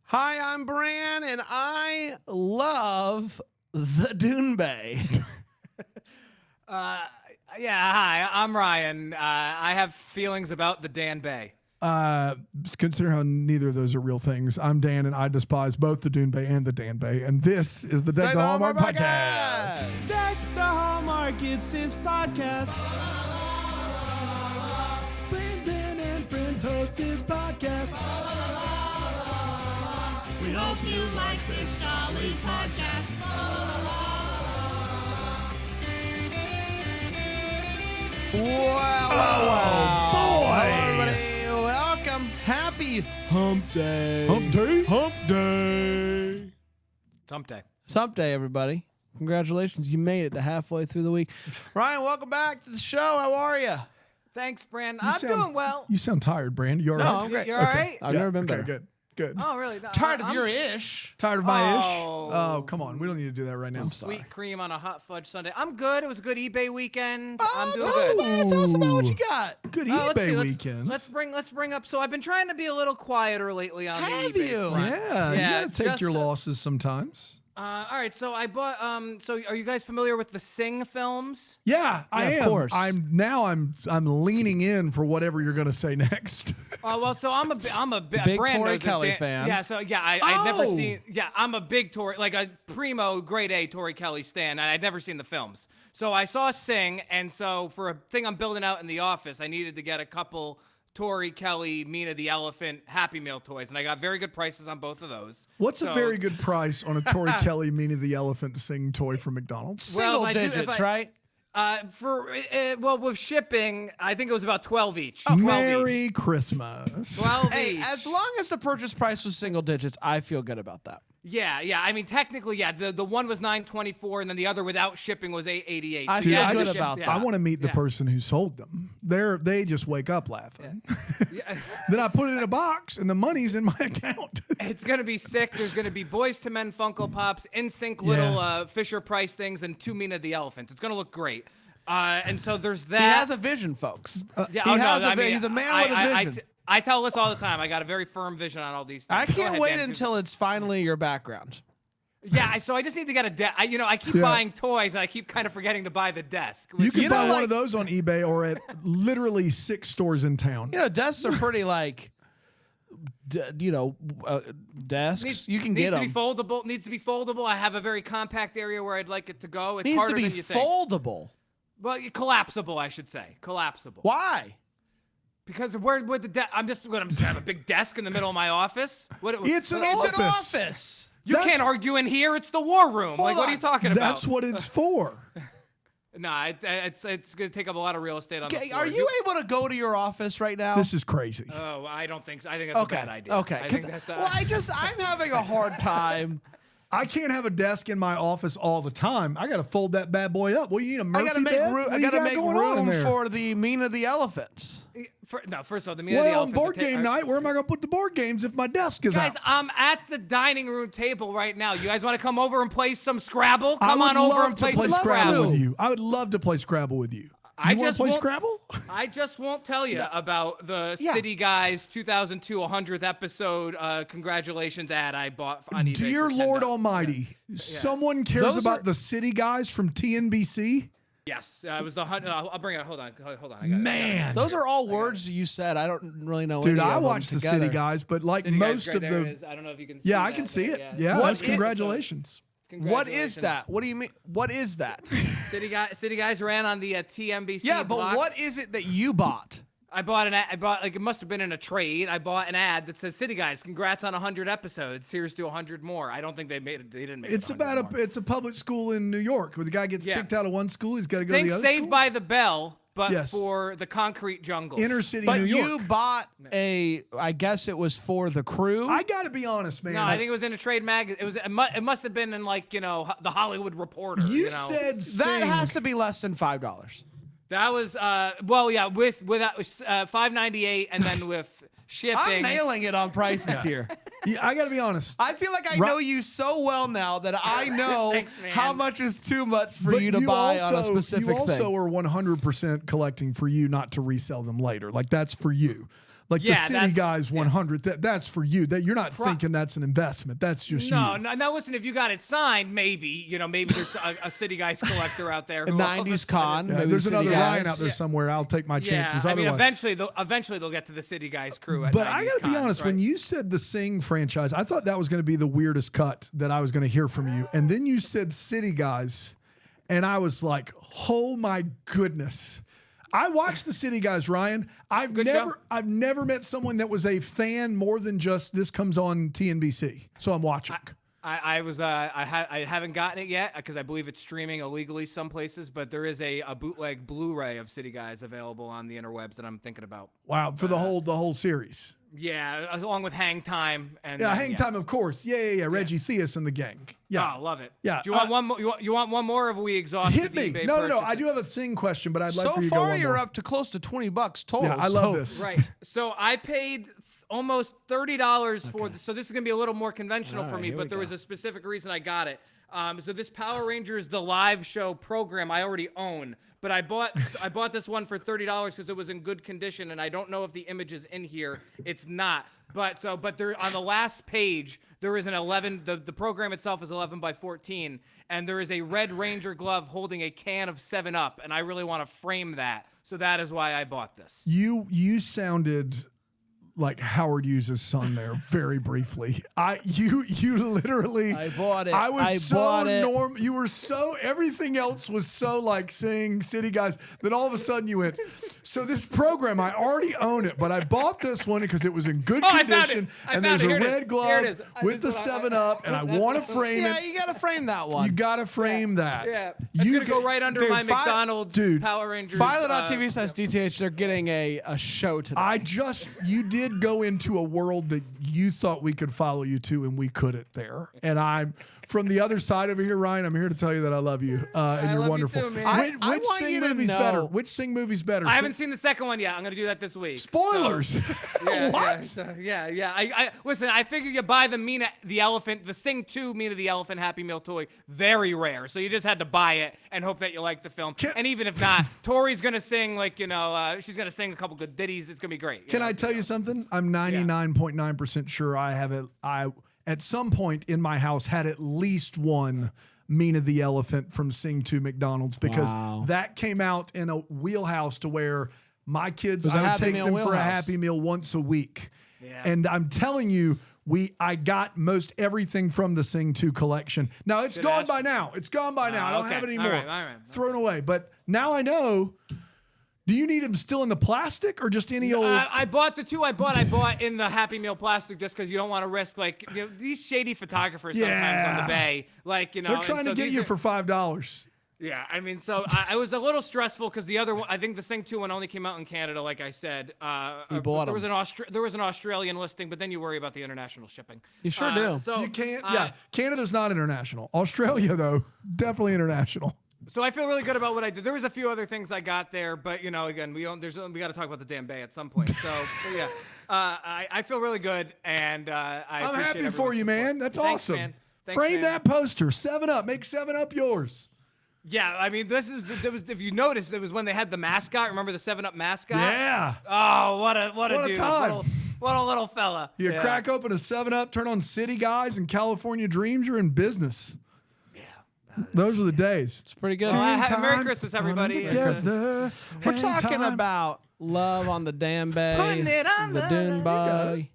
Hi, I'm Bran, and I love the Dune Bay. Hi, I'm Ryan. I have feelings about the Dan Bay. Consider how neither of those are real things. I'm Dan, and I despise both the Dune Bay and the Dan Bay. And this is the Deck the Hallmark podcast. Deck the Hallmark, it's his podcast. Brandon and friends host this podcast. We hope you like this jolly podcast. Wow. boy. Hello, everybody. Welcome. Happy Hump Day. Hump Day? Hump Day. Someday. Hump Day, everybody. Congratulations. You made it to halfway through the week. Ryan, welcome back to the show. How are you? Thanks, Bran. I'm doing well. You sound tired, Brandon. You all No, right? I'm great. You're all right? I've never been okay, better. Good. Oh, really? No, Tired of I'm your ish. Tired of my ish? Oh. Oh, come on. We don't need to do that right now. I'm sorry. Sweet cream on a hot fudge sundae. I'm good. It was a good eBay weekend. I'm doing tell us good. about it. Tell us about what you got. Good Let's eBay see, weekend. Let's bring up. So I've been trying to be a little quieter lately on Have the eBay you? front. yeah, you Yeah, gotta take just your a- losses sometimes. All right. So I bought. So are you guys familiar with the Sing films? Yeah, I of am. course. I'm leaning in for whatever you're gonna say next. Well, so I'm a Big Brand Tori knows this Kelly Dan- fan. Yeah, so yeah, I'd never Oh. seen. Yeah, I'm a big Tori, like a primo grade A Tori Kelly stan, and I'd never seen the films. So I saw Sing, and so for a thing I'm building out in the office, I needed to get a couple Tori Kelly, Mina the Elephant Happy Meal toys, and I got very good prices on both of those. What's So- a very good price on a Tori Kelly Minnie the Elephant Sing toy from McDonald's? Well, Single if I do- if digits, I- right? Well, with shipping, I think it was about 12 each. 12 each. Merry Christmas. 12 Hey, each. as long as the purchase price was single digits, I feel good about that. Yeah. I mean, technically, yeah. The one was $9.24, and then the other without shipping was $8.88. I So feel yeah, good just- about yeah. that. I want to meet the Yeah. person who sold them. They just wake up laughing. Then I put it in a box, and the money's in my account. It's gonna be sick. There's gonna be Boys to Men Funko Pops, NSYNC little Fisher Price things, and two Mina the Elephants. It's gonna look great. And so there's that. He has a vision, folks. Yeah, he oh, no, has I mean, he's a man with a vision. I tell this all the time. I got a very firm vision on all these things. I Go can't ahead, wait Dan. until it's finally your background. Yeah, so I just need to get a desk. I keep Yeah. buying toys, and I keep kind of forgetting to buy the desk. You which can is- find one like- of those on eBay or at literally 6 stores in town. You know, desks are pretty like, desks. Needs- you can needs get to them. be foldable. Needs to be foldable. I have a very compact area where I'd like it to go. It's Needs to harder be than you think. foldable. Well, collapsible, I should say. Collapsible. Why? Because where would the I'm just gonna have a big desk in the middle of my office. It's an It's office. an office. You that's- can't argue in here. It's the war room. Like, what are you on. talking about? That's what it's for. Nah, it's gonna take up a lot of real estate on the Okay, floor. are you able to go to your office right now? This is crazy. Oh, I don't think so. I think that's okay. a bad idea. Okay. I 'Cause- think that's. well, I'm having a hard time. I can't have a desk in my office all the time. I got to fold that bad boy up. Well, you need a Murphy I gotta make bed? room. What I do you gotta got make going on in room there? for the Mina the Elephants. First of all, the meat of the Well, on elephant. board game night, where am I going to put the board games if my desk is Guys, out? I'm at the dining room table right now. You guys want to come over and play some Scrabble? I Come would on over love and to play play some Scrabble Scrabble. with you. I would love to play Scrabble with you. I You want just to play won't- Scrabble? I just won't tell you about the Yeah. City Guys 2002 100th episode congratulations ad I bought on eBay. Dear for Lord $10. Almighty, someone cares Those about are- the City Guys from TNBC? Yes, it was the I'll bring it. Hold on. I got it. Man. Those are all words you said. I don't really know. Dude, any I of them watched the together. City Guys, but like City Guys, most right of there it the... is. I don't know if you can see Yeah, I that, can see but it. Yeah, What that's is- congratulations. What is that? What do you mean? What is that? City Guys ran on the TNBC. yeah, but block. what is it that you bought? I bought like it must have been in a trade. I bought an ad that says City Guys, congrats on 100 episodes. Here's to 100 more. I don't think they made it. They didn't make it. It's about it's a public school in New York where the guy gets Yeah. kicked out of one school, he's got to go Think to the other Saved school. by the Bell, but Yes. for the concrete jungle. Inner city But New York. you bought I guess it was for the crew. I got to be honest, man. No, I think it was in a trade mag. It must have been in like the Hollywood Reporter. you you know? said that Sing. has to be less than $5. That was well, yeah, without $5.98, and then with shipping. I'm nailing it on prices here. Yeah, I got to be honest. I feel like I know you so well now that I know Thanks, man. how much is too much for But you to buy on a also- specific You also thing. are 100% collecting for you not to resell them later. Like that's for you. Like the Yeah, City that's- Guys 100, that's for you. That you're not thinking that's an investment. That's just you. No, listen, if you got it signed, maybe there's a City Guys collector out there. A Who all of a 90s sudden- con. Yeah, maybe there's the City another Ryan Guys. out there somewhere. I'll take my chances. Yeah, I mean, Otherwise. eventually they'll get to the City Guys crew. But I got to be honest, when you said the Sing franchise, I thought that was going to be the weirdest cut that I was going to hear from you. And then you said City Guys, and I was like, oh my goodness. I watched the City Guys, Ryan. I've never met someone that was a fan more than just this comes on TNBC. So I'm watching. I haven't gotten it yet because I believe it's streaming illegally some places, but there is a bootleg Blu-ray of City Guys available on the interwebs that I'm thinking about. Wow, for the whole series. Yeah, along with Hang Time and Hang Time, of course. Yeah. Reggie Theus and the gang. Yeah, Oh, love it. Yeah, Do you want one more? You want one more? Or have we exhausted? hit me. eBay No. I purchases? do have a Sing question, but I'd like So for you to go far, one you're more. up to close to $20 total. Yeah, I love so- this. Right. So I paid almost $30 for this. So this is going to be a little more conventional All for right, me, here but we there go. was a specific reason I got it. So this Power Rangers The Live Show program I already own, but I bought this one for $30 because it was in good condition, and I don't know if the image is in here. It's not. But there on the last page there is an 11. The program itself is 11 by 14, and there is a Red Ranger glove holding a can of 7-Up, and I really want to frame that. So that is why I bought this. You sounded like Howard Hughes' son there very briefly. You literally. I bought it. I was I so bought it. norm. You were so everything else was so like Sing City Guys. Then all of a sudden you went. So this program I already own it, but I bought this one because it was in good I found it. condition, I and found there's it. a Here it is. red Here glove it is. with the This is what I- 7-Up, and I want to frame Yeah, it. you got to frame that one. You got to frame that. Yeah, it's gonna go right under Dude, my fi- McDonald's Dude, Power Rangers. Philo.tv/DTH, they're getting a show today. You did go into a world that you thought we could follow you to, and we couldn't there. And I'm from the other side over here, Ryan. I'm here to tell you that I love you, and you're love you wonderful. too, man. Which I want Sing you to movie's know- better? Which Sing movie's better? I haven't seen the second one yet. I'm gonna do that this week. Spoilers. Yeah, What? Yeah. I listen. I figure you buy the Mina the Elephant, the Sing 2 Mina the Elephant Happy Meal toy. Very rare. So you just had to buy it and hope that you like the film. And even if not, Tori's gonna sing she's gonna sing a couple good ditties. It's gonna be great. Can I tell you something? I'm 99.9% sure I have it. I at some point in my house had at least one Mina the Elephant from Sing 2 McDonald's because Wow. that came out in a wheelhouse to where my kids, It was a I would Happy take Meal them for a wheelhouse. Happy Meal once a week. Yeah. And I'm telling you, I got most everything from the Sing 2 collection. Now it's gone ask. by now. It's gone by now. I don't okay. have it All anymore. right. Thrown away. But now I know. Do you need them still in the plastic or just any old? I bought the two I bought in the Happy Meal plastic just because you don't want to risk these shady photographers sometimes on Yeah. the bay. They're trying to get you for $5. Yeah, I mean, so I was a little stressful because the other one, I think the Sing 2 one only came out in Canada, like I said. You bought there was them. there was an Australian listing, but then you worry about the international shipping. You sure do. So You can't. Yeah, Canada's not international. Australia, though, definitely international. So I feel really good about what I did. There was a few other things I got there, but again, we got to talk about the damn bay at some point. So but yeah, I feel really good, and I'm I'm happy for you, man. That's Thanks, awesome. man. Thanks, Frame man. that poster. 7-Up. Make 7-Up yours. Yeah, I mean, if you noticed, it was when they had the mascot. Remember the 7-Up mascot? Yeah. Oh, what a time. dude. What a little fella. You Yeah. crack open a 7-Up, turn on City Guys and California Dreams, you're in business. Those were the days. It's pretty good. Merry Christmas, everybody. Together, We're hang talking time. about love on the damn bay, Putting it on the the- Dune You Bay,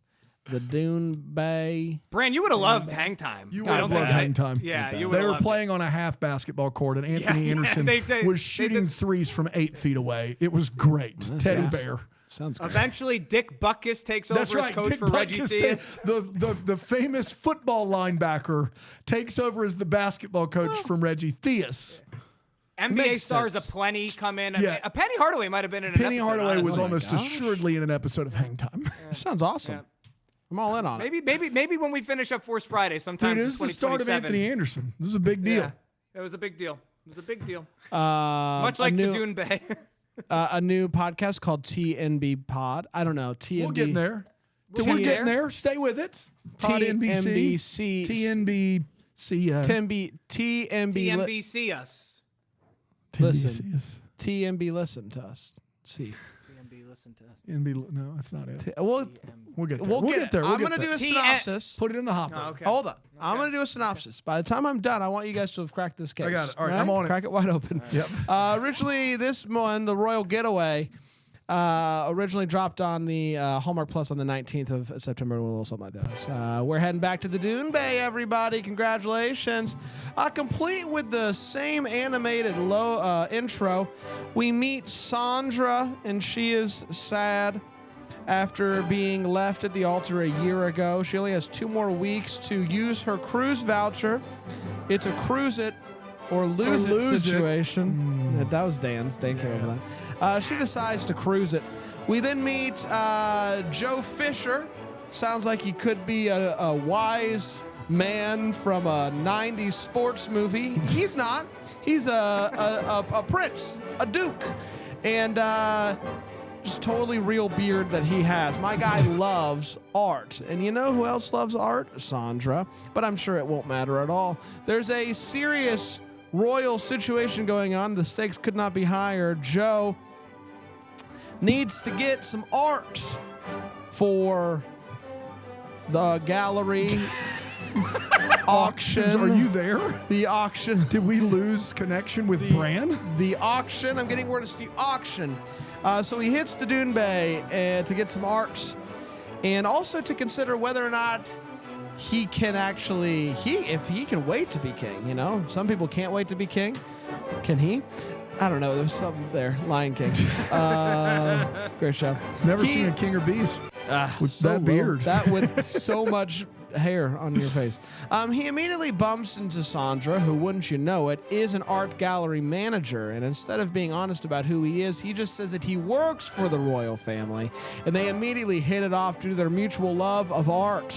the Dune Bay. Brand, you would have loved Hang Time. You I would don't have loved think I- Hang Time. Yeah, you They would were have playing on a half basketball court, and Anthony yeah, Anderson they was shooting did- threes from 8 feet away. It was great. Teddy nice. Bear. Sounds great. Eventually, Dick Butkus takes over That's as right. coach Dick for Reggie Butkus Theus. the famous football linebacker takes over as the basketball coach from Reggie Theus. NBA Makes stars sense. aplenty come in. Yeah. Penny Hardaway might have been in an Penny episode, Hardaway was honestly. almost gosh. assuredly in an episode of Hang Time. Sounds awesome. Yeah. I'm all in on it. Maybe when we finish up Force Friday, sometime Dude, in this is the start of 2027. Anthony Anderson. This is a big deal. Yeah, it was a big deal. It was a big deal. Much Much like the Dune Bay. a new podcast called TNB Pod. I don't know. TNB. We're getting there. We're We're getting getting there. there. Stay with it. Pod NBC. TNBC. TNBC. TNB. TNBC us. Listen. TNB listen to us. See. TNB listen to us. No, that's not it. We'll We'll get there. We'll get there. I'm We'll going to get do a there. synopsis. Put it in the hopper. Oh, okay. Hold on. I'm going to do a synopsis. By the time I'm done, I want you guys to have cracked this case. I got it. All right, I'm on it. Crack it wide open. Yep. Originally, this one, the Royal Getaway, originally dropped on the Hallmark Plus on the 19th of September, a little something like that. We're heading back to the Dune Bay, everybody. Congratulations. Complete with the same animated intro, we meet Sandra, and she is sad after being left at the altar a year ago. She only has 2 more weeks to use her cruise voucher. It's a cruise it or lose it situation. That was Dan's. Dan came over that. She decides to cruise it. We then meet Joe Fisher. Sounds like he could be a wise man from a 90s sports movie. He's not. He's a prince, a duke. And just totally real beard that he has. My guy loves art. And you know who else loves art? Sandra. But I'm sure it won't matter at all. There's a serious royal situation going on. The stakes could not be higher. Joe needs to get some art for the gallery auction. Are you there? The auction. Did we lose connection with Bran? The auction. I'm getting word it's the auction. So he hits the Dune Bay to get some art, and also to consider whether or not he can actually, if he can wait to be king. You know, some people can't wait to be king. Can he? I don't know. There's something there. Lion King. Great show. Never seen a king or beast with so that beard. That with so much hair on your face. He immediately bumps into Sandra, who, wouldn't you know it, is an art gallery manager. And instead of being honest about who he is, he just says that he works for the royal family. And they immediately hit it off due to their mutual love of art.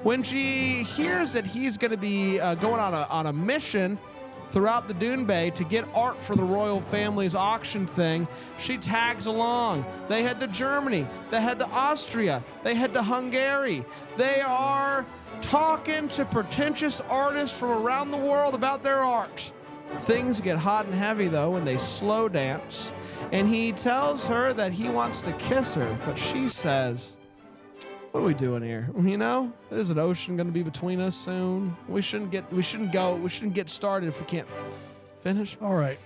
When she hears that he's going to be going on a mission throughout the Dune Bay to get art for the royal family's auction thing, she tags along. They head to Germany. They head to Austria. They head to Hungary. They are talking to pretentious artists from around the world about their art. Things get hot and heavy, though, when they slow dance. And he tells her that he wants to kiss her, but she says, what are we doing here? You know, there's an ocean going to be between us soon. We shouldn't get started if we can't finish. All right.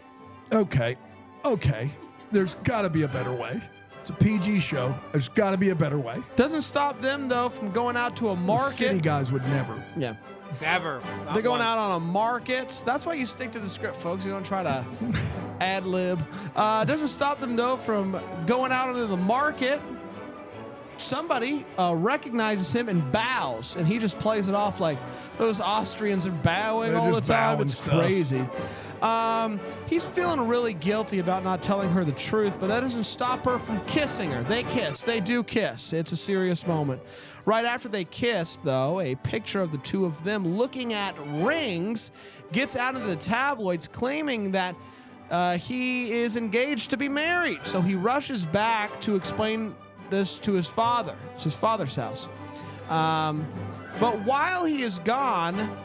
Okay. There's got to be a better way. It's a PG show. There's got to be a better way. Doesn't stop them, though, from going out to a market. The city guys would never. Yeah. Never. They're going out on a market. That's why you stick to the script, folks. You don't try to ad lib. Doesn't stop them, though, from going out into the market. Somebody recognizes him and bows, and he just plays it off like those Austrians are bowing They're all the just time. bowing It's stuff. crazy. He's feeling really guilty about not telling her the truth, but that doesn't stop her from kissing her. They kiss. They do kiss. It's a serious moment. Right after they kiss, though, a picture of the two of them looking at rings gets out of the tabloids, claiming that he is engaged to be married. So he rushes back to explain this to his father. It's his father's house. But while he is gone,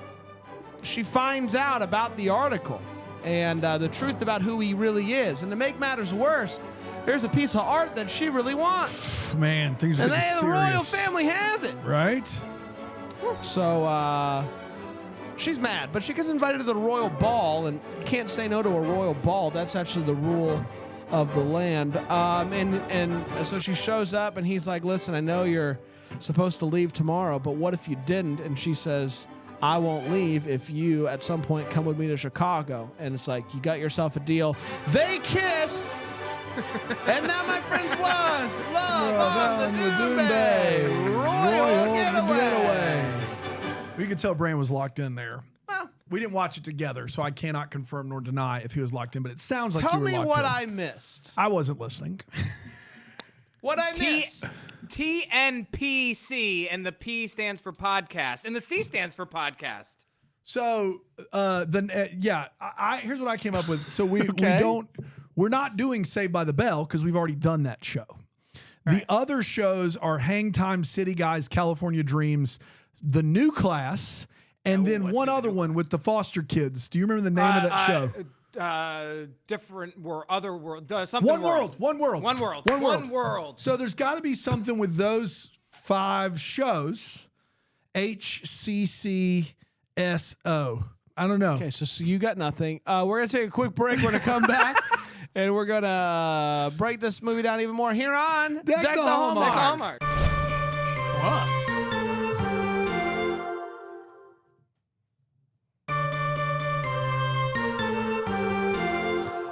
she finds out about the article and the truth about who he really is. And to make matters worse, there's a piece of art that she really wants. Man, things are And getting serious. the royal family has it. Right? So she's mad, but she gets invited to the royal ball and can't say no to a royal ball. That's actually the rule of the land. And so she shows up, and he's like, listen, I know you're supposed to leave tomorrow, but what if you didn't? And she says, I won't leave if you at some point come with me to Chicago. And it's like, you got yourself a deal. They kiss. And that, my friends, was Love on the Dune Bay. Royal Getaway. We could tell Bran was locked in there. Well, we didn't watch it together, so I cannot confirm nor deny if he was locked in, but it sounds like Tell you were me locked what in. I missed. I wasn't listening. What I missed. TNPC, and the P stands for podcast, and the C stands for podcast. So here's what I came up with. So Okay. we're not doing Saved by the Bell because we've already done that show. The other shows are Hang Time, City Guys, California Dreams, The New Class, and then one other one with the foster kids. Do you remember the name of that show? different world, other world, something. One world. One world. So there's got to be something with those 5 shows. HCCSO. I don't know. Okay, so you got nothing. We're going to take a quick break. We're going to come back, and we're going to break this movie down even more here on Deck the Hallmark. Hallmark.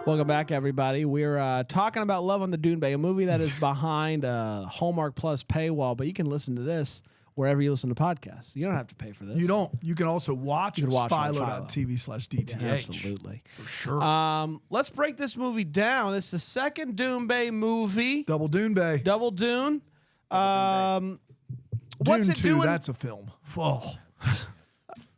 Welcome back, everybody. We're talking about Love on the Dune Bay, a movie that is behind a Hallmark Plus paywall, but you can listen to this wherever you listen to podcasts. You don't have to pay for this. You don't. You can also watch it. Philo.tv/DTH. Absolutely. For sure. Let's break this movie down. It's the second Dune Bay movie. Double Dune Bay. Double Dune. What's Dune it 2, doing? that's a film. Oh.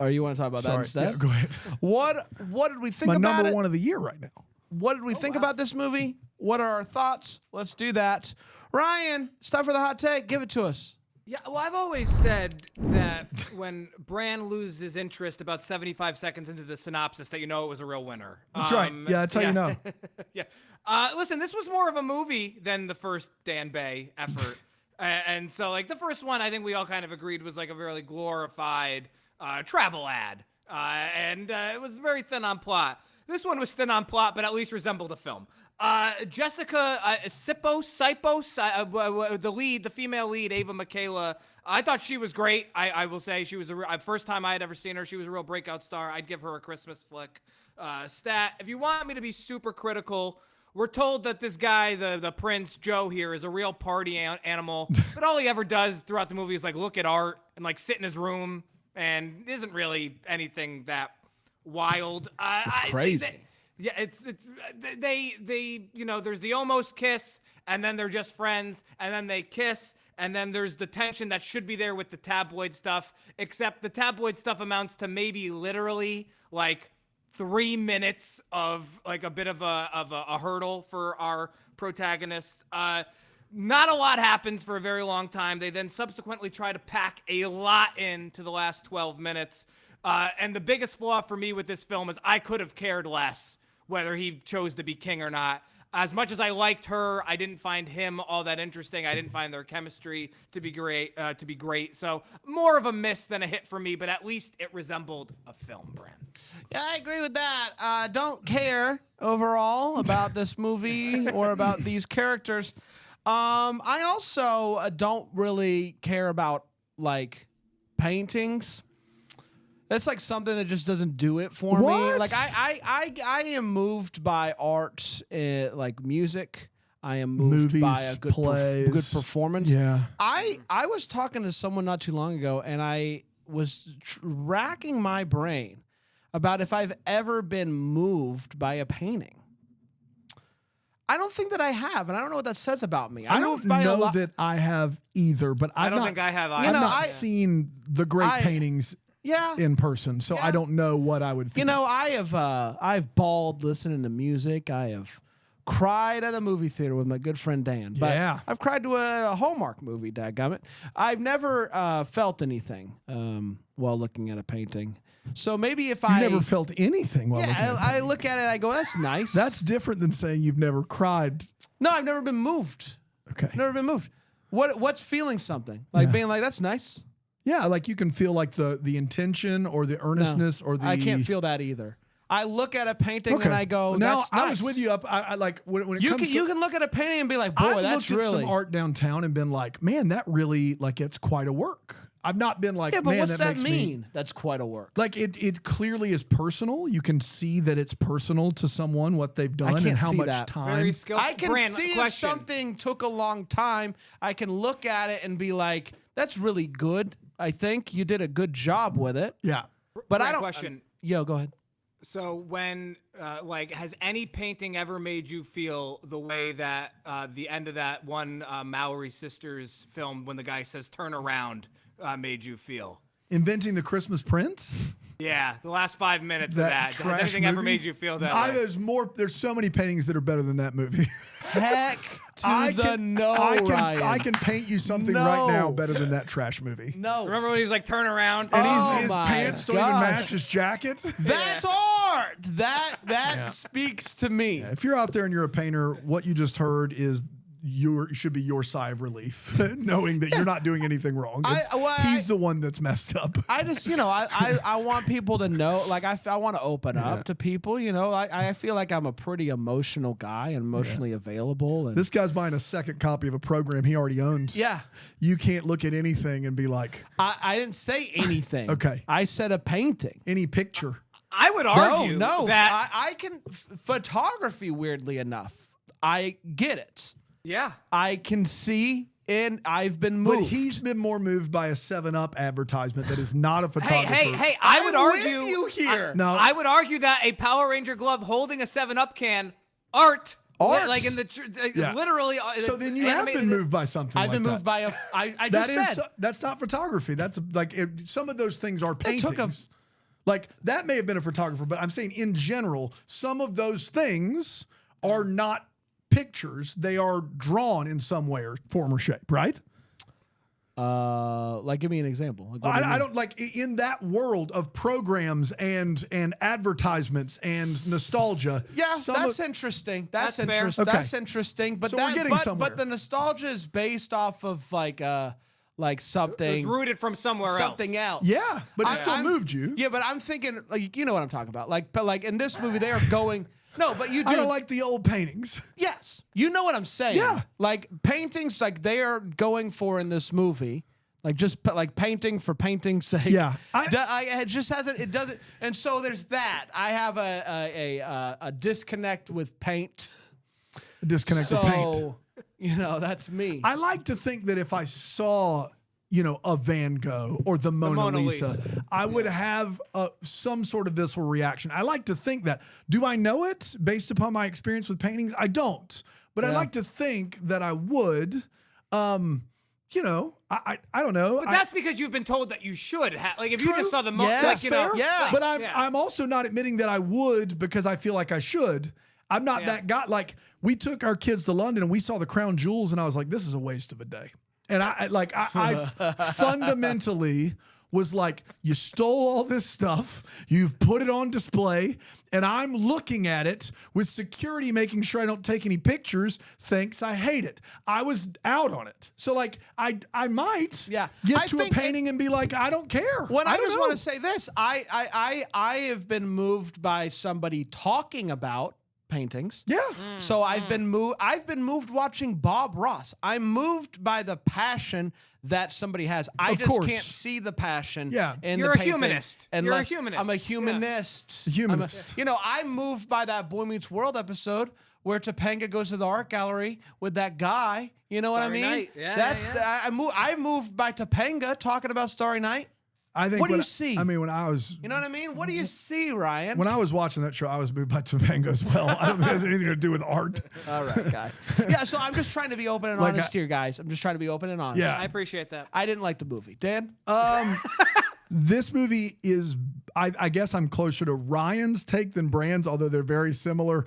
Or you want to talk about that instead? Yeah, go ahead. What did we think My about number it? 1 of the year right now. What did we think about this movie? What are our thoughts? Let's do that. Ryan, it's time for the hot take. Give it to us. Yeah, well, I've always said that when Bran loses interest about 75 seconds into the synopsis, that you know it was a real winner. That's right. Yeah, that's how you know. Yeah. Listen, this was more of a movie than the first Dan Bay effort. And so, like, the first one, I think we all kind of agreed was like a really glorified travel ad. And it was very thin on plot. This one was thin on plot, but at least resembled a film. Jessica Sipos, the lead, the female lead, Ava Michaela. I thought she was great. I will say she was first time I had ever seen her. She was a real breakout star. I'd give her a Christmas flick stat. If you want me to be super critical, we're told that this guy, the Prince Joe here, is a real party animal. But all he ever does throughout the movie is like look at art and like sit in his room and isn't really anything that wild. It's crazy. They you know, there's the almost kiss, and then they're just friends, and then they kiss, and then there's the tension that should be there with the tabloid stuff, except the tabloid stuff amounts to maybe literally like 3 minutes of like a bit of a hurdle for our protagonists. Not a lot happens for a very long time. They then subsequently try to pack a lot into the last 12 minutes. And the biggest flaw for me with this film is I could have cared less whether he chose to be king or not. As much as I liked her, I didn't find him all that interesting. I didn't find their chemistry to be great. So more of a miss than a hit for me, but at least it resembled a film, Brand. Yeah, I agree with that. Don't care overall about this movie or about these characters. I also don't really care about like paintings. That's like something that just doesn't do it for me. Like I am moved by art, like music. I am moved Movies, by a good good performance. Yeah. I was talking to someone not too long ago, and I was racking my brain about if I've ever been moved by a painting. I don't think that I have, and I don't know what that says about me. I don't know that I have either, but I don't think I have either. I've not seen the great paintings in person, so I don't know what I would feel. You know, I've bawled listening to music. I have cried at a movie theater with my good friend Dan. But I've cried to a Hallmark movie, dadgummit. I've never felt anything while looking at a painting. So maybe if I never felt anything while looking at it. I look at it, I go, that's nice. That's different than saying you've never cried. No, I've never been moved. Okay. Never been moved. What's feeling something? Like being like, that's nice. Yeah, like you can feel like the intention or the earnestness or the... I can't feel that either. I look at a painting and I go, that's nice. I was with you up. I like when it comes to... You can look at a painting and be like, boy, that's really... I've looked at some art downtown and been like, man, that really, like, it's quite a work. I've not been like, yeah, but man, what's that makes mean? That's quite a work. Like it clearly is personal. You can see that it's personal to someone what they've done and how much time. Very skillful. I can see if something took a long time. I can look at it and be like, that's really good. I think you did a good job with it. Yeah, but I don't. Question. Yo, go ahead. So when, like, has any painting ever made you feel the way that the end of that one Maori Sisters film when the guy says "turn around" made you feel? Inventing the Christmas Prince? Yeah, the last 5 minutes of that. Has anything ever made you feel that way? There's so many paintings that are better than that movie. Heck I can paint you something right now No. better than that trash movie. No. Remember when he was like, turn around? And Oh his my pants don't even gosh. match his jacket. That's art. That speaks to me. If you're out there and you're a painter, what you just heard is should be your sigh of relief, knowing that you're not doing anything wrong. He's the one that's messed up. I just, I want people to know, like, I want to open up to people, I feel like I'm a pretty emotional guy and emotionally available. And This guy's buying a second copy of a program he already owns. yeah, You can't look at anything and be like, I didn't say anything. Okay. I said a painting. any picture. I would argue no, that. I can, photography, weirdly enough, I get it. Yeah. I can see, and I've been moved. But he's been more moved by a 7-Up advertisement that is not a photographer. Hey, I would I'm argue. with you here. No. I would argue that a Power Ranger glove holding a 7-Up can, art. Art. Like in the, Yeah. literally. So then you have been moved by something I've been like moved that. by I just said. That's not photography. That's some of those things are It took paintings. Like that may have been a photographer, but I'm saying in general, some of those things are not pictures. They are drawn in some way or form or shape, right? Like, give me an example. Like, what do you I mean? don't like in that world of programs and advertisements and nostalgia. Yeah, some that's of- interesting. That's That's fair. interesting. Okay. That's interesting. But So we're getting somewhere. But the nostalgia is based off of like something. It was rooted from somewhere something else. else. Yeah, but it still I'm- moved you. Yeah, but I'm thinking, like, you know what I'm talking about. But like in this movie, they are going. No, but you do. I don't like the old paintings. Yes, you know what I'm saying. Yeah. Like paintings, like they are going for in this movie, like just like painting for painting's sake. Yeah. It just hasn't. It doesn't. And so there's that. I have a disconnect with paint. Disconnect the paint. So that's me. I like to think that if I saw, a Van Gogh or the Mona Lisa, I would have some sort of visceral reaction. I like to think that. Do I know it based upon my experience with paintings? I don't. But I like to think that I would. I don't know. But that's because you've been told that you should have. Like if you True. just saw the Yeah, like you know. fair. yeah. like, But yeah. I'm also not admitting that I would because I feel like I should. I'm not that guy. Like we took our kids to London and we saw the crown jewels and I was like, this is a waste of a day. And I fundamentally was like, you stole all this stuff, you've put it on display, and I'm looking at it with security making sure I don't take any pictures. Thanks, I hate it. I was out on it. So like I might get I to a think painting and be like, I don't care. When I don't just know. want to say this, I have been moved by somebody talking about paintings. Yeah. So I've been moved watching Bob Ross. I'm moved by the passion that somebody has. I Of just course. can't see the passion. Yeah. In You're the a painting humanist. You're a unless humanist. I'm a Yeah. humanist. Humanist. I'm moved by that Boy Meets World episode where Topanga goes to the art gallery with that guy. You know what Starry I mean? Night. Yeah, That's yeah. I moved by Topanga talking about Starry Night. I think What do when you see? I mean, when I was You know what I mean? What do you see, Ryan? when I was watching that show, I was moved by Topanga as well. I don't think it has anything to do with art. All right, guy. Yeah, so I'm just trying to be open and Like honest here, guys. I'm just trying to be open and honest. Yeah. I appreciate that. I didn't like the movie. Dan? This movie is, I guess I'm closer to Ryan's take than Brand's, although they're very similar.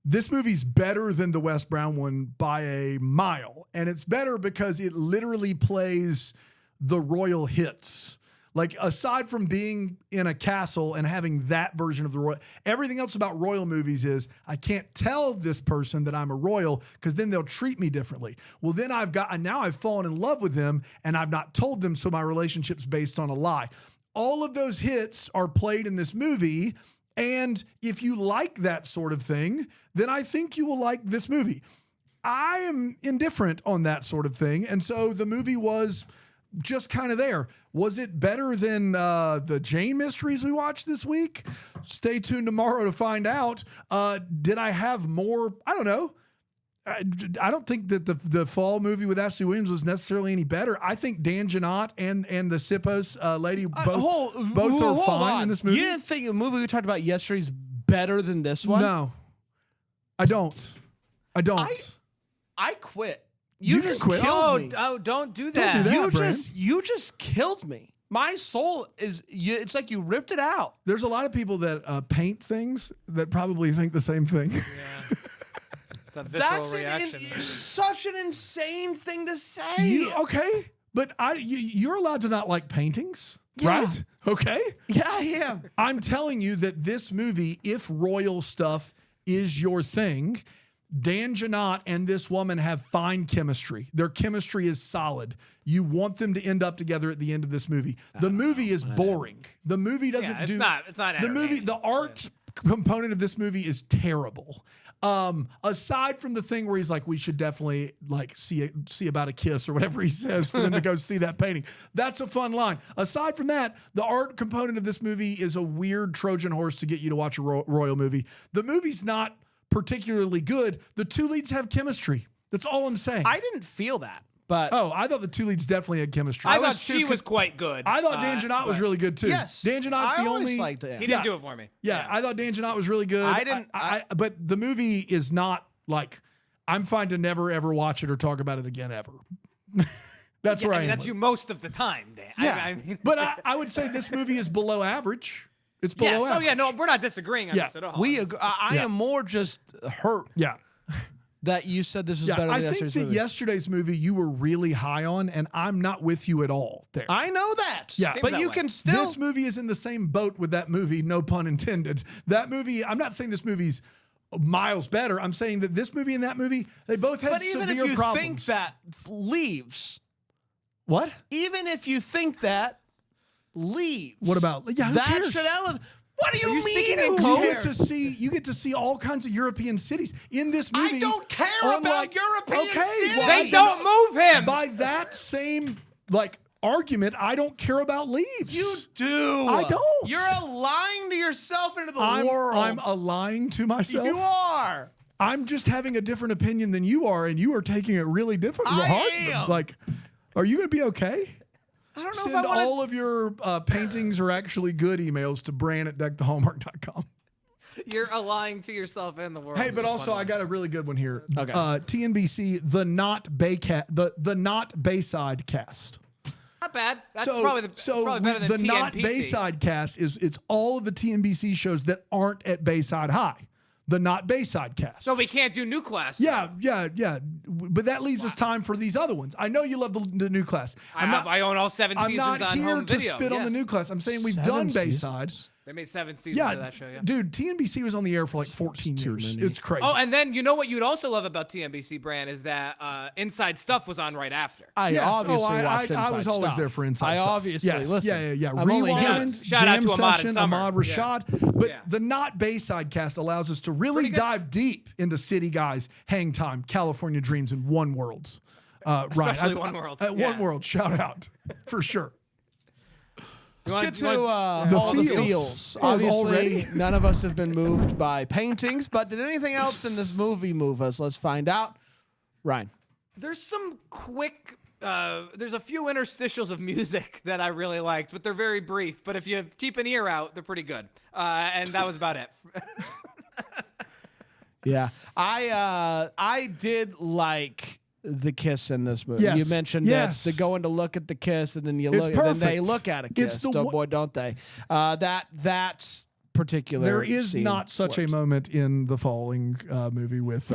This movie's better than the Wes Brown one by a mile. And it's better because it literally plays the royal hits. Like, aside from being in a castle and having that version of the royal, everything else about royal movies is I can't tell this person that I'm a royal because then they'll treat me differently. Well, then now I've fallen in love with them and I've not told them, so my relationship's based on a lie. All of those hits are played in this movie. And if you like that sort of thing, then I think you will like this movie. I am indifferent on that sort of thing. And so the movie was just kind of there. Was it better than the Jane mysteries we watched this week? Stay tuned tomorrow to find out. Did I have more? I don't know. I don't think that the fall movie with Ashley Williams was necessarily any better. I think Dan Janot and the Sippos lady both are fine in this movie. You didn't think the movie we talked about yesterday is better than this one? No, I don't. I quit. You You can just quit. killed me. Don't do Don't that. do that. You Brand. you just killed me. My soul is. It's like you ripped it out. There's a lot of people that paint things that probably think the same thing. It's a visceral That's reaction. such an insane thing to say. Okay, but you're allowed to not like paintings, Yeah. right? Okay. Yeah, I am. I'm telling you that this movie, if royal stuff is your thing, Dan Janot and this woman have fine chemistry. Their chemistry is solid. You want them to end up together at the end of this movie. The movie is boring. The movie doesn't Yeah, it's do. not The movie, entertaining. the art component of this movie is terrible. Aside from the thing where he's like, we should definitely like see about a kiss or whatever he says for them to go see that painting. That's a fun line. Aside from that, the art component of this movie is a weird Trojan horse to get you to watch a royal movie. The movie's not particularly good. The two leads have chemistry. That's all I'm saying. I didn't feel that, but I thought the two leads definitely had chemistry. I thought she was quite good. I thought Dan Janot was really good too. yes, Dan Janot's I the always only. liked it. He didn't do it for me. Yeah, I thought Dan Janot was really good. I didn't- But the movie is not like I'm fine to never ever watch it or talk about it again ever. That's Yeah, where I mean, am. that's you most of the time, Dan. Yeah, I mean, but I would say this movie is below average. It's below yes. average. Oh yeah, no, we're not disagreeing on Yeah, this at all. We I Yeah. am more just hurt Yeah. that you said this was Yeah, better I than think yesterday's that movie. yesterday's movie you were really high on, and I'm not with you at all there. I know that. Yeah. Seems but that you way. can still. This movie is in the same boat with that movie, no pun intended. That movie, I'm not saying this movie's miles better. I'm saying that this movie and that movie, they both had but even severe if you problems. think that leaves, What? even if you think that leaves, What about who that cares? should elevate. What do you, you mean? speaking in who code? cares? You get to see all kinds of European cities in this movie. I don't care unlike- about European cities. well, They don't move him. By that same argument, I don't care about leaves. You do. I don't. You're lying to yourself into the I'm world. lying to myself. You are. I'm just having a different opinion than you are, and you are taking it really different. I hard. am. Like, are you going to be okay? I don't know Send if I want all of your paintings are actually good emails to Bran@deckthehallmark.com. You're lying to yourself and the world. Hey, but also I got a really good one here. Okay. TNBC, the Not Bayside cast. Not bad. That's so probably better than the Not TNPC. Bayside cast it's all of the TNBC shows that aren't at Bayside High. The Not Bayside cast. So we can't do new class. Yeah. But that leaves us time for these other ones. I know you love the new class. I own all 7 I'm seasons not on here home to video. spit on the Yes. new class. I'm saying we've 7 done seasons? Bayside. They made 7 seasons Yeah, of that show. Yeah. dude, TNBC was on the air for like 14 too years. many. It's crazy. Oh, and then you know what you'd also love about TNBC, Brand, is that Inside Stuff was on right after. I Yes. obviously I watched was Inside always Stuff. there for Inside I Stuff. obviously yes. listen. Yeah. I'm only here. Rewind, Shout out Jam to Ahmad and Session, Summer. Ahmad Yeah. Rashad. But Yeah. the Not Bayside cast allows us to really Pretty good. dive deep into City Guys, Hang Time, California Dreams, and One Worlds. Right. Especially One World. One Yeah. World, shout out for sure. Let's get to The all the feels. feels. Oh, Obviously, already? none of us have been moved by paintings, but did anything else in this movie move us? Let's find out. Ryan. There's some quick. There's a few interstitials of music that I really liked, but they're very brief. But if you keep an ear out, they're pretty good. And that was about it. Yeah, I did like the kiss in this movie. Yes. You mentioned Yes. that the going to look at the kiss, and then you It's look, and then they perfect. look at a It's kiss. the Don't, one- boy, don't they? That's particular. There is scene not such a worked. moment in the Falling movie with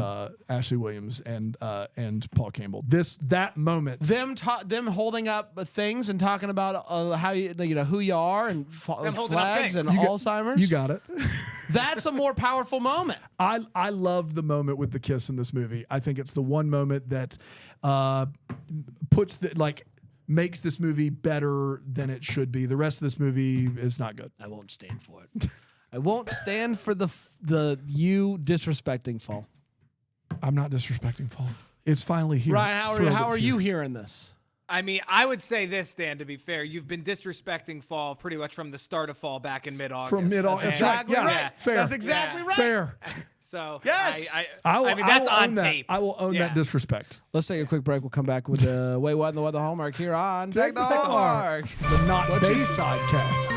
Ashley Williams and Paul Campbell. That moment. Them holding up things and talking about how you know who you are and Them holding up flags things. and Alzheimer's. You got it. That's a more powerful moment. I love the moment with the kiss in this movie. I think it's the one moment that makes this movie better than it should be. The rest of this movie is not good. I won't stand for it. I won't stand for the you disrespecting Fall. I'm not disrespecting Fall. It's finally here. Ryan, how are you hearing this? I mean, I would say this, Dan, to be fair. You've been disrespecting Fall pretty much from the start of Fall back in mid-August. From mid-August. That's right. Exactly Yeah. right. Fair. That's exactly Yeah. right. Fair. So, Yes. I mean, that's will on own that. tape. I will own that Yeah. disrespect. Let's take a quick break. We'll come back with the Wait What and the What the Hallmark here on Take the Hallmark. The Not Bayside cast.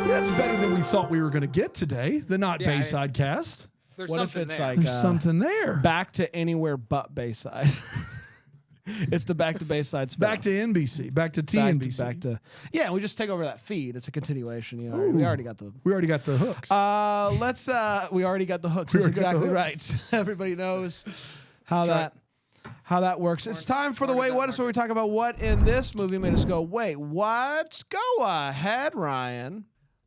That's better than we thought we were going to get today. The Not Yeah, Bayside cast. There's What if something it's there. like There's something there. back to anywhere but Bayside? It's the Back to Bayside spinoff. Back to NBC. Back to TNBC. Back to yeah. We just take over that feed. It's a continuation. You know, we already got the. We already got the hooks. We already got the hooks. We That's already got the exactly hooks. right. Everybody knows how that works. It's time for the Wait What Is, where we talk about what in this movie made us go, wait, what? Go ahead, Ryan.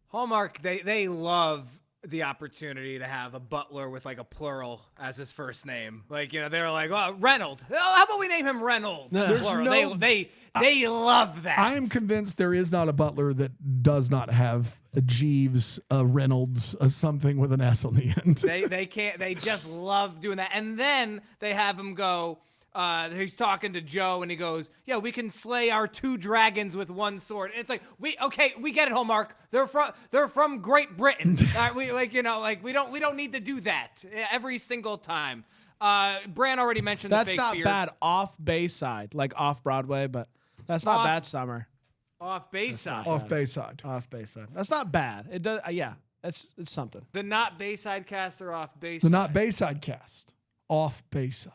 Hallmark, they love the opportunity to have a butler with like a plural as his first name. Like, you know, they're like, well, Reynolds. Oh, how about we name him Reynolds? There's Plural. no- They love that. I am convinced there is not a butler that does not have a Jeeves, a Reynolds, a something with an S on the end. They can't. They just love doing that. And then they have him go. He's talking to Joe, and he goes, "Yeah, we can slay our 2 dragons with 1 sword." And it's like, we get it, Hallmark. They're from Great Britain. We don't need to do that every single time. Bran already mentioned That's the fake not beard. bad off Bayside, like off Broadway, but that's not Off- bad summer. Off Bayside. Off Bayside. Off Bayside. That's not bad. It does. Yeah, it's something. The not Bayside cast or off Bayside. The not Bayside cast. Off Bayside.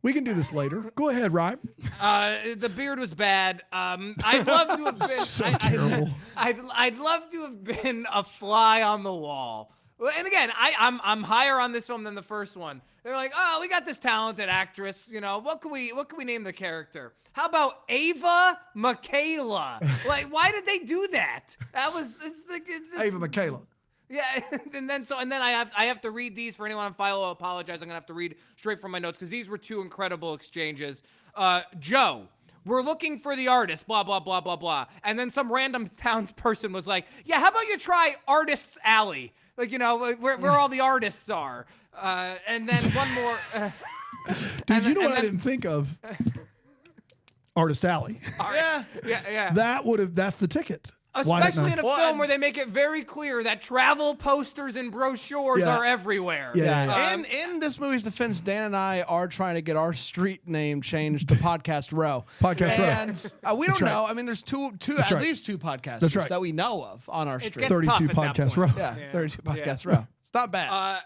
We can do this later. Go ahead, Ryan. The beard was bad. I'd love to have been So terrible. I'd love to have been a fly on the wall. And again, I'm higher on this film than the first one. They're like, oh, we got this talented actress. You know, what can we name the character? How about Ava Michaela? Like, why did they do that? It's just, Ava Michaela. yeah, and then I have to read these for anyone on file. I apologize. I'm gonna have to read straight from my notes because these were 2 incredible exchanges. Joe, we're looking for the artist. Blah blah blah blah blah. And then some random townsperson was like, yeah, how about you try Artists Alley? Like, you know, where all the artists are. And then one more. Dude, you know what I didn't think of? Artist Alley. Yeah. That's the ticket. Why didn't Especially I- in a film where they make it very clear that travel posters and brochures Yeah. are everywhere. Yeah. In this movie's defense, Dan and I are trying to get our street name changed to Podcast Row. Podcast Row. And we don't That's right. know. I mean, there's at right. least 2 podcasters That's right. that we know of on our It street. gets tough 32 at that Podcast point. Row. Yeah, 32 Podcast Row. It's not bad.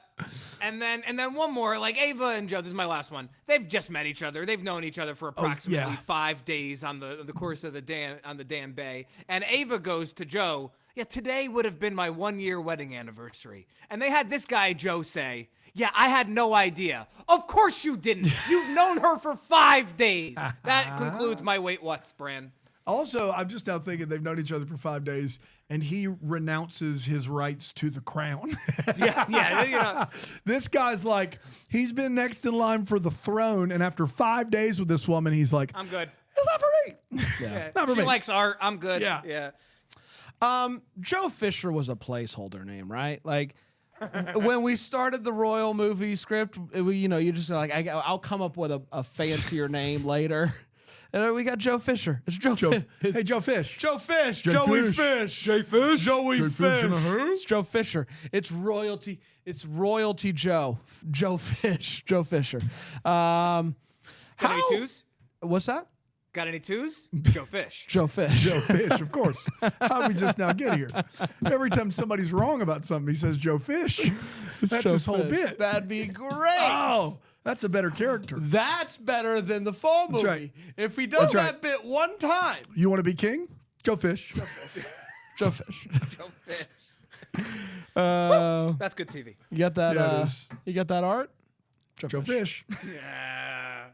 And then one more, like Ava and Joe. This is my last one. They've just met each other. They've known each other for approximately 5 days on the course of the Dan Bay. And Ava goes to Joe, yeah, today would have been my 1-year wedding anniversary. And they had this guy Joe say, yeah, I had no idea. Of course you didn't. You've known her for 5 days. That concludes my Wait What's, Bran. Also, I'm just now thinking they've known each other for 5 days, and he renounces his rights to the crown. Yeah, you know. This guy's like, he's been next in line for the throne, and after 5 days with this woman, he's like, I'm good. it's not for me. Yeah. Not for She me. likes art. I'm good. Yeah. Yeah. Joe Fisher was a placeholder name, right? Like when we started the Royal movie script, you just like, I'll come up with a fancier name later. And we got Joe Fisher. It's Joe. Hey, Joe Fish. Joe Fish. Jay Joey Fish. Fish. Jay Fish. Joey Jay Fish. Fish in a house? It's Joe Fisher. It's royalty. It's royalty Joe. Joe Fish. Joe Fisher. Got any twos? What's that? Got any twos? Joe Fish. Joe Fish. Joe Fish, of course. How did we just now get here? Every time somebody's wrong about something, he says Joe Fish. That's Joe his whole Fish. bit. That'd be great. Oh, that's a better character. That's better than the full movie. right. If he does That's right. that bit one time, You want to be king? Joe Fish. Joe Fish. Joe Fish. Uh, That's good TV. you got that? Yeah, it is. You got that art? Joe Fish. Yeah.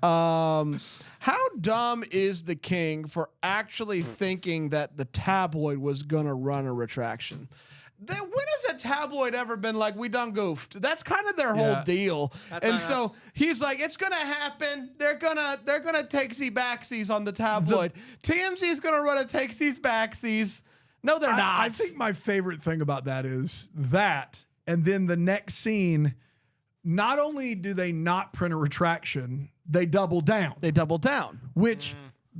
How dumb is the king for actually thinking that the tabloid was gonna run a retraction? When has a tabloid ever been like, we done goofed? That's kind of their whole Yeah. deal. That's And on so us. he's like, it's gonna happen. They're gonna takesy backsies on the tabloid. TMZ's gonna run a takesies backsies. No, they're not. I think my favorite thing about that is that, and then the next scene, not only do they not print a retraction, they double down. they doubled down. Which,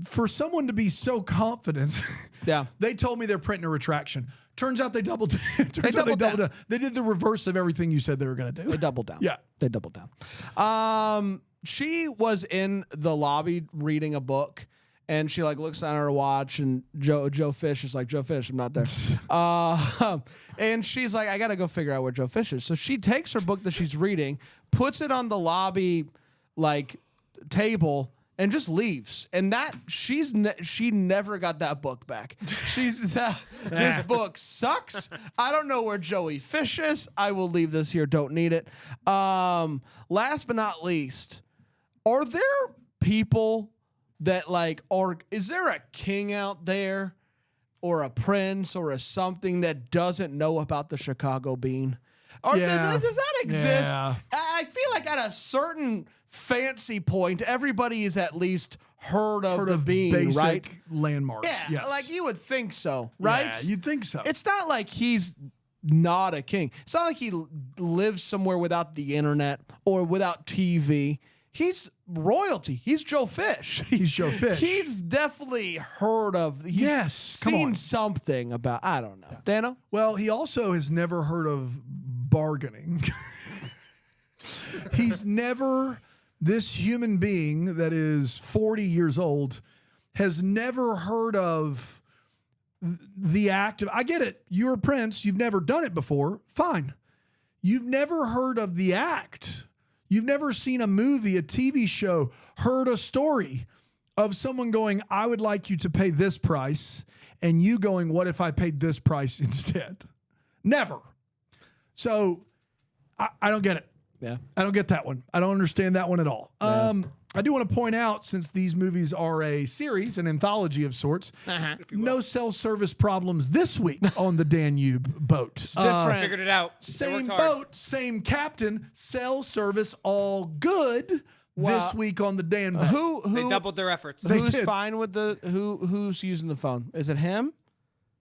for someone to be so confident, Yeah. they told me they're printing a retraction. Turns out they doubled. doubled down. They did the reverse of everything you said they were going to do. They doubled down. Yeah. They doubled down. She was in the lobby reading a book, and she like looks down at her watch, and Joe Fish is like, Joe Fish, I'm not there. And she's like, I gotta go figure out where Joe Fish is. So she takes her book that she's reading, puts it on the lobby like table, and just leaves. And that she never got that book back. This book sucks. I don't know where Joey Fish is. I will leave this here. Don't need it. Last but not least, are there people that like, or is there a king out there or a prince or a something that doesn't know about the Chicago bean? Or does that exist? Yeah. I feel like at a certain fancy point, everybody is at least heard of the bean, basic right? landmarks. Yeah, Yes. like you would think so, right? Yeah, you'd think so. It's not like he's not a king. It's not like he lives somewhere without the internet or without TV. He's royalty. He's Joe Fish. He's Joe Fish. He's definitely heard of. He's seen something about. I don't know. Dano? Well, he also has never heard of bargaining. He's never, this human being that is 40 years old has never heard of the act of, I get it. You're a prince. You've never done it before. Fine. You've never heard of the act. You've never seen a movie, a TV show, heard a story of someone going, I would like you to pay this price, and you going, what if I paid this price instead? Never. So I don't get it. Yeah. I don't get that one. I don't understand that one at all. I do want to point out, since these movies are a series, an anthology of sorts, no cell service problems this week on the Danube boat. Different. Figured it out. They Same worked hard. boat, same captain, cell service, all good this week on the Danube. They doubled their efforts. Who's did. fine with who's using the phone? Is it him?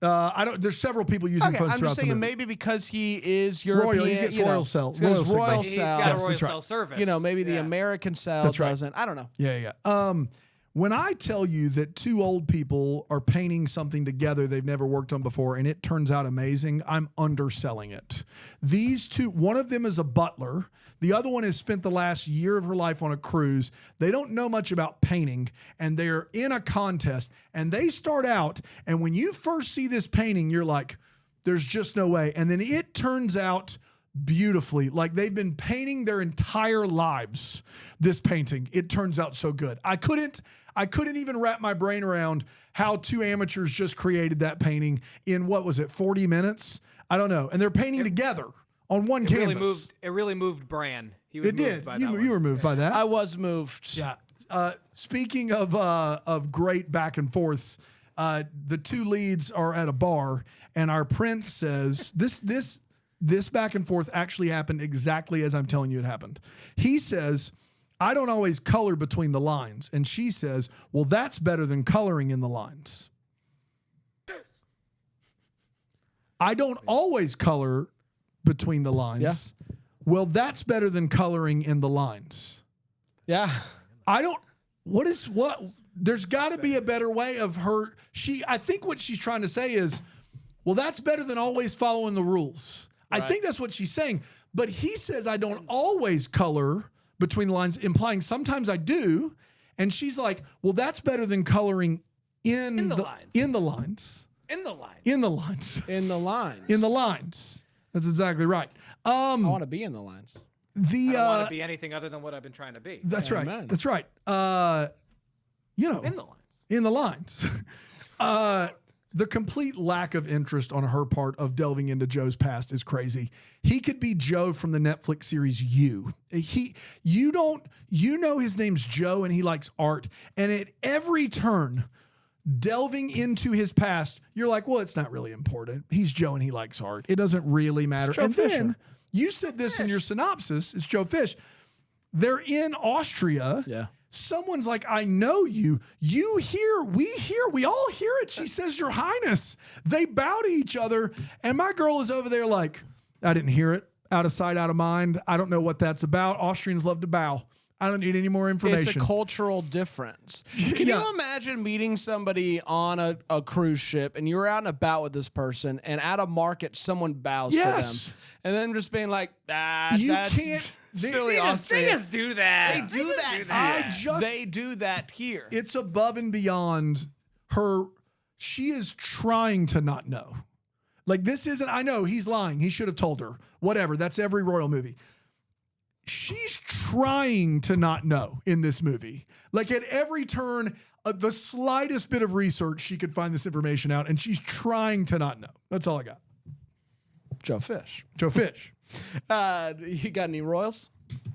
I don't. There's several people using Okay, phones I'm throughout just the saying movie. maybe because he is European. Royal, he gets you know, royal cell. he's got his Royal royal signal. He's cell. got a Yes, royal that's right. cell service. You know, maybe the Yeah. American cell That's right. doesn't. I don't know. Yeah. When I tell you that two old people are painting something together they've never worked on before and it turns out amazing, I'm underselling it. These two, one of them is a butler. The other one has spent the last year of her life on a cruise. They don't know much about painting, and they're in a contest, and they start out, and when you first see this painting, you're like, there's just no way. And then it turns out beautifully. Like they've been painting their entire lives, this painting. It turns out so good. I couldn't even wrap my brain around how two amateurs just created that painting in, what was it, 40 minutes? I don't know. And they're painting together on one canvas. It really moved Bran. He was It moved did. by You that were one. moved by that. I was moved. Yeah. Speaking of great back and forths, the two leads are at a bar, and our prince says this back and forth actually happened exactly as I'm telling you it happened. He says, I don't always color between the lines. And she says, well, that's better than coloring in the lines. I don't always color between the lines. Yeah. Well, that's better than coloring in the lines. Yeah. There's got to be a better way of her. I think what she's trying to say is, well, that's better than always following the rules. Right. I think that's what she's saying. But he says, I don't always color between the lines, implying sometimes I do. And she's like, well, that's better than coloring in the lines. In the lines. In the line. In the lines. In the lines. In the lines. That's exactly right. I want to be in the lines. I don't want to be anything other than what I've been trying to be. That's right. Amen. That's right. In the lines. In the lines. The complete lack of interest on her part of delving into Joe's past is crazy. He could be Joe from the Netflix series You. You know his name's Joe and he likes art. And at every turn, delving into his past, you're like, well, it's not really important. He's Joe and he likes art. It doesn't really matter. Joe And Fisher. then you said this in your synopsis. It's Joe Fish. They're in Austria. Yeah. Someone's like, I know you. You hear, we all hear it. She says, Your Highness. They bow to each other. And my girl is over there like, I didn't hear it. Out of sight, out of mind. I don't know what that's about. Austrians love to bow. I don't need any more information. It's a cultural difference. Can Yeah. you imagine meeting somebody on a cruise ship and you're out and about with this person and at a market someone bows to them Yes. and then just being like, You that's can't- silly They Austria. just do that. They do that. that. They do that here. It's above and beyond her. She is trying to not know. Like, this isn't, I know he's lying. He should have told her. Whatever. That's every royal movie. she's trying to not know in this movie. Like at every turn, the slightest bit of research, she could find this information out, and she's trying to not know. That's all I got. Joe Fish. Joe Fish. You got any Royals?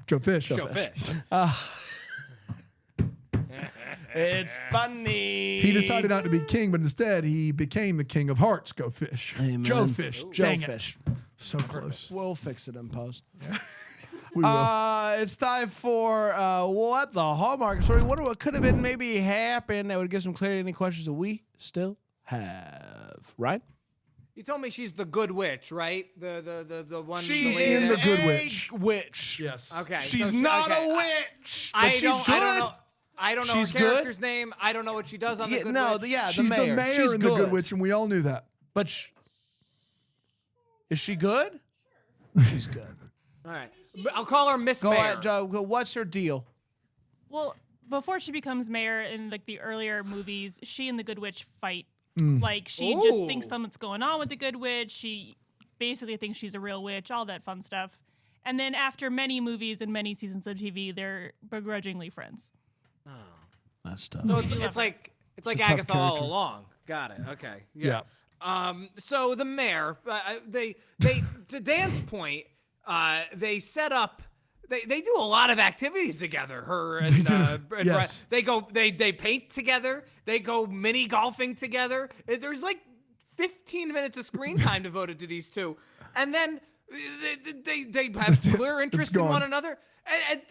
Joe Fish. Joe Fish. It's funny. He decided not to be king, but instead he became the king of hearts. Go Fish. Amen. Joe Fish. Joe Dang it. Fish. So close. We'll fix it in post. We will. It's time for what the Hallmark story. What could have been maybe happen that would give some clarity to any questions that we still have. Right? You told me she's the good witch, right? The one. She's the lady in that- the Good Witch. Witch. Yes. Okay. She's so not okay. a witch. But I she's don't. good. I don't know. I don't know She's her good? character's name. I don't know what she does on the Yeah, Good no, Witch. She's the mayor She's in good. the Good Witch, and we all knew that. But is she good? She's good. All right. I'll call her Miss Go Mayor. ahead, Joe. What's her deal? Well, before she becomes mayor in like the earlier movies, she and the Good Witch fight. Mm. Like she just Ooh. thinks something's going on with the Good Witch. She basically thinks she's a real witch, all that fun stuff. And then after many movies and many seasons of TV, they're begrudgingly friends. That's tough. So it's like a tough Agatha all character. along. Got it. Okay. Yeah. So the mayor, they to Dan's point, they set up. They do a lot of activities together. Her and, and Yes. they go. They paint together. They go mini golfing together. There's like 15 minutes of screen time devoted to these two, and then they have clear interest in gone. one another.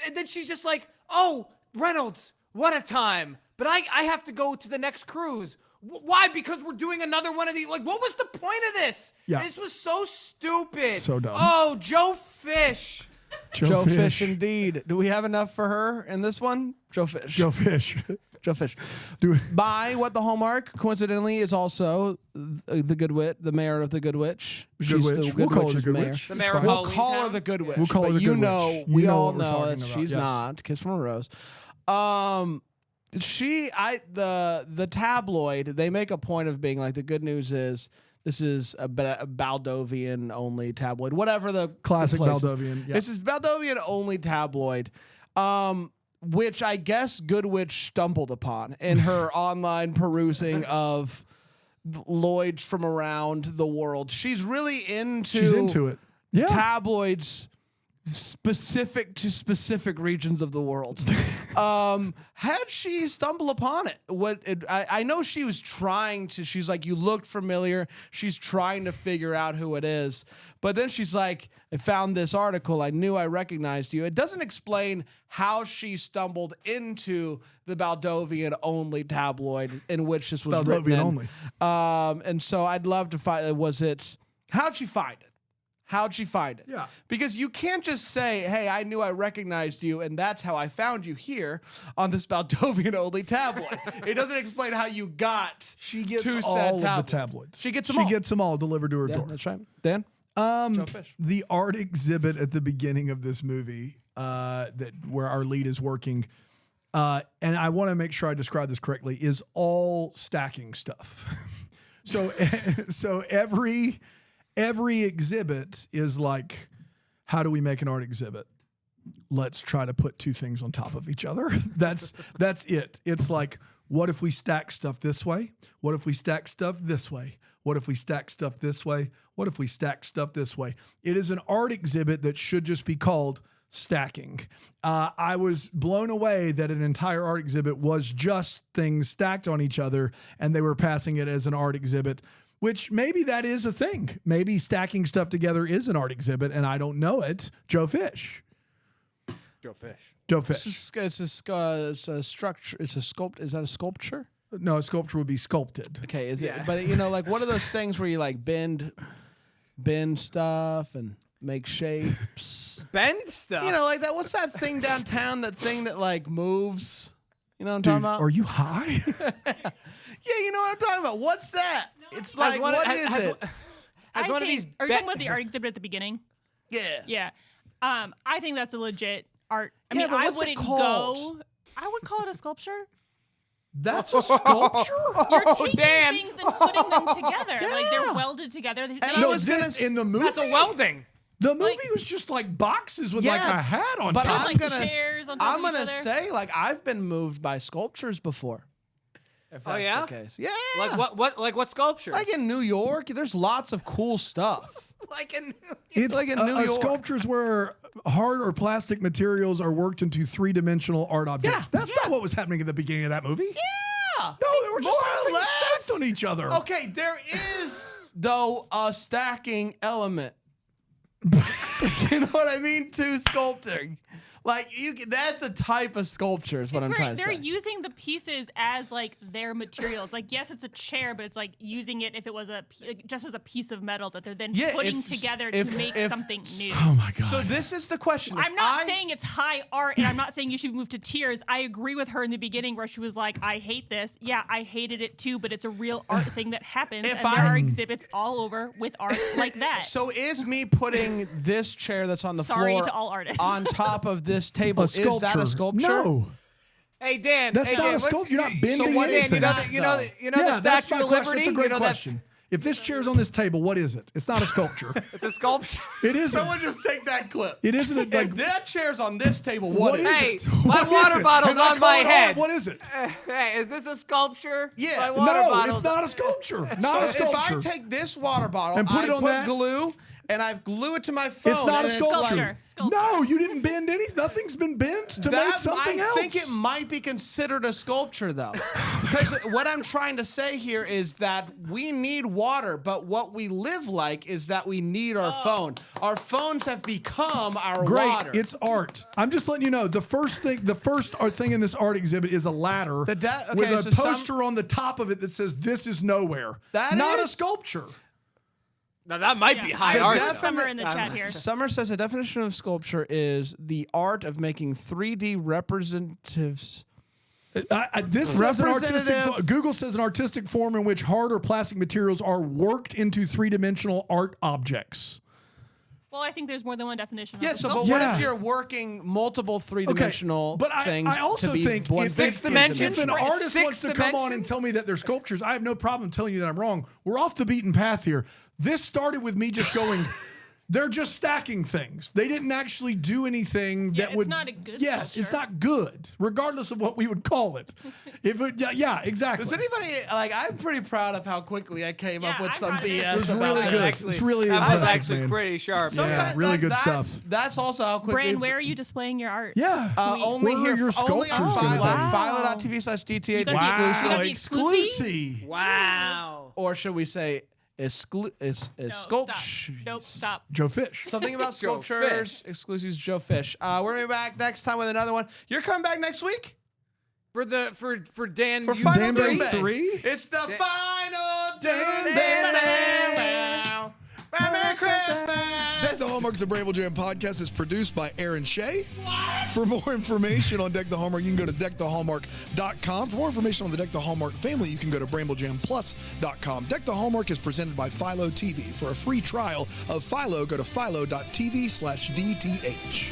And then she's just like, "Oh, Reynolds, what a time! But I have to go to the next cruise. Why? Because we're doing another one of these. Like, what was the point of this? Yeah. This was so stupid. So dumb. Oh, Joe Fish. Joe Fish, indeed. Do we have enough for her in this one? Joe Fish. Joe Fish. Joe Fish. Do By what the Hallmark, coincidentally, is also the Good Witch, the mayor of the Good Witch. Good She's Witch. the Good We'll call her Witch's the Good mayor. Witch. The It's mayor of fine. We'll Halloween call her Town? the Good Witch. We'll call her but the you Good know, Witch. we You know all what we're know talking that about, she's yes. not. Kiss from a Rose. The tabloid, they make a point of being like, the good news is this is a Baldovian only tabloid, whatever the Classic the place is. Baldovian, yeah. This is Baldovian only tabloid, which I guess Good Witch stumbled upon in her online perusing of Lloyds from around the world. She's really She's into it. Yeah. tabloids specific to specific regions of the world. Had she stumbled upon it? I know she was trying to. She's like, you looked familiar. She's trying to figure out who it is, but then she's like, I found this article. I knew I recognized you. It doesn't explain how she stumbled into the Baldovian only tabloid in which this was Baldovian written in. only. And so I'd love to find. How'd she find it? How'd she find it? Yeah. Because you can't just say, hey, I knew I recognized you, and that's how I found you here on this Baldovian only tabloid. It doesn't explain how you got She gets to all said of tabloid. the tabloids. She gets them all. She gets them all delivered to her Yeah, door. that's right. Dan? Joe Fish. The art exhibit at the beginning of this movie, where our lead is working, and I want to make sure I describe this correctly, is all stacking stuff. So every exhibit is like, how do we make an art exhibit? Let's try to put two things on top of each other. That's it. It's like, what if we stack stuff this way? What if we stack stuff this way? What if we stack stuff this way? What if we stack stuff this way? It is an art exhibit that should just be called stacking. I was blown away that an entire art exhibit was just things stacked on each other, and they were passing it as an art exhibit, which maybe that is a thing. Maybe stacking stuff together is an art exhibit, and I don't know it. Joe Fish. Joe Fish. Joe Fish. It's a structure. It's a sculpt. Is that a sculpture? No, a sculpture would be sculpted. Okay, is Yeah. it? But like what are those things where you like bend stuff and make shapes? Bend stuff. Like that. What's that thing downtown? That thing that like moves. You know what I'm Dude, talking about? are you high? Yeah, you know what I'm talking about. What's that? It's like, what is it? As one of these. Are you talking about the art exhibit at the beginning? Yeah. Yeah. I think that's a legit art. I Yeah, mean, but I what's it wouldn't called? go. I would call it a sculpture. That's a sculpture? You're taking Dan. things and putting them together. Like Yeah. they're welded together. I was gonna in the movie. That's a welding. The movie was just like boxes with like a hat on but top. I'm like gonna, chairs on top I'm of each gonna other. say, like, I've been moved by sculptures before. If that's yeah? the case. Yeah. Like what sculpture? Like in New York, there's lots of cool stuff. Like in It's like in New York. Sculptures where hard or plastic materials are worked into three-dimensional art objects. That's not what was happening at the beginning of that movie. Yeah. No, they were just More or like less. stacked on each other. Okay, there is though a stacking element. You know what I mean? To sculpting. Like that's a type of sculpture is what I'm trying to they're say. using the pieces as like their materials. Like, yes, it's a chair, but it's like using it if it was just as a piece of metal that they're then putting together to make something new. Oh my god. So this is the question. I'm not saying it's high art, and I'm not saying you should move to tears. I agree with her in the beginning where she was like, I hate this. Yeah, I hated it too, but it's a real art thing that happens, and there are exhibits all over with art like that. So is me putting this chair that's on the Sorry floor to all artists. on top of this table, is that a sculpture? No. Hey Dan, That's hey, not Dan, a sculpture. You're not bending what is anything. that? You know the Yeah, that's Statue my of question. Liberty. That's a great you know question. If this chair's on this table, what is it? It's not a sculpture. It's a sculpture. It isn't. Someone just take that clip. It isn't a, like If that chair's on this table, what what is is Hey, it? my What is water it? bottle's And I on call my it art. head. What is it? Hey, is this a sculpture? Yeah. My water No, bottle's it's not a sculpture. Not a So if I sculpture. take this water bottle And put I it on put that- glue and I glue it to my phone. It's not a and sculpture. Sculpture. No, you didn't bend any. Nothing's been bent to make something I else. think it might be considered a sculpture, though. Because what I'm trying to say here is that we need water, but what we live like is that we need our phone. Our phones have become our Great, water. it's art. I'm just letting you know the first thing in this art exhibit is a ladder with a so poster on the top of it that says "This is nowhere." That not a is- sculpture. Now that might be high The art. definite- Summer in the chat here. Summer says the definition of sculpture is the art of making 3D representatives. This says an artistic. Representative- Google says an artistic form in which hard or plastic materials are worked into three-dimensional art objects. Well, I think there's more than one definition. Yeah, of so but sculpture. what Yeah. if you're working multiple three-dimensional but things I also to be think one if, Six if dimensions? an Right, artist six wants to come on and dimensions? tell me that they're sculptures, I have no problem telling you that I'm wrong. We're off the beaten path here. This started with me just going, they're just stacking things. They didn't actually do anything Yeah, that it's would. not a good Yes, it's sculpture. not good, regardless of what we would call it. If it, yeah, exactly. Does anybody like? I'm pretty proud of how quickly I came up Yeah, with I'm some proud of it. BS It was about really this. good. Actually, It's really that was impressive, actually man. pretty sharp. Yeah. Yeah. really good that's- stuff. That's also how quickly. Bran, where are you displaying your art? Yeah. Only Where are here, your only on sculptures gonna Philo, be? Wow. philo.tv/DTH You got the- exclusive. you got Wow, the exclusive. Wow. Or should we say No, sculpture? stop. Nope, stop. Joe Fish. Something about Joe sculptures, exclusives, Joe Fish. We're gonna be back next time with another one. You're coming back next week For Dan. for you Final Danube Doom Day. 3? It's the final Doom Doom Day. Merry Christmas. Deck the Hallmarks of Bramble Jam podcast is produced by Aaron Shea. For more information on Deck the Hallmark, you can go to deckthehallmark.com. For more information on the Deck the Hallmark family, you can go to bramblejamplus.com. Deck the Hallmark is presented by Philo TV. For a free trial of Philo, go to philo.tv/DTH.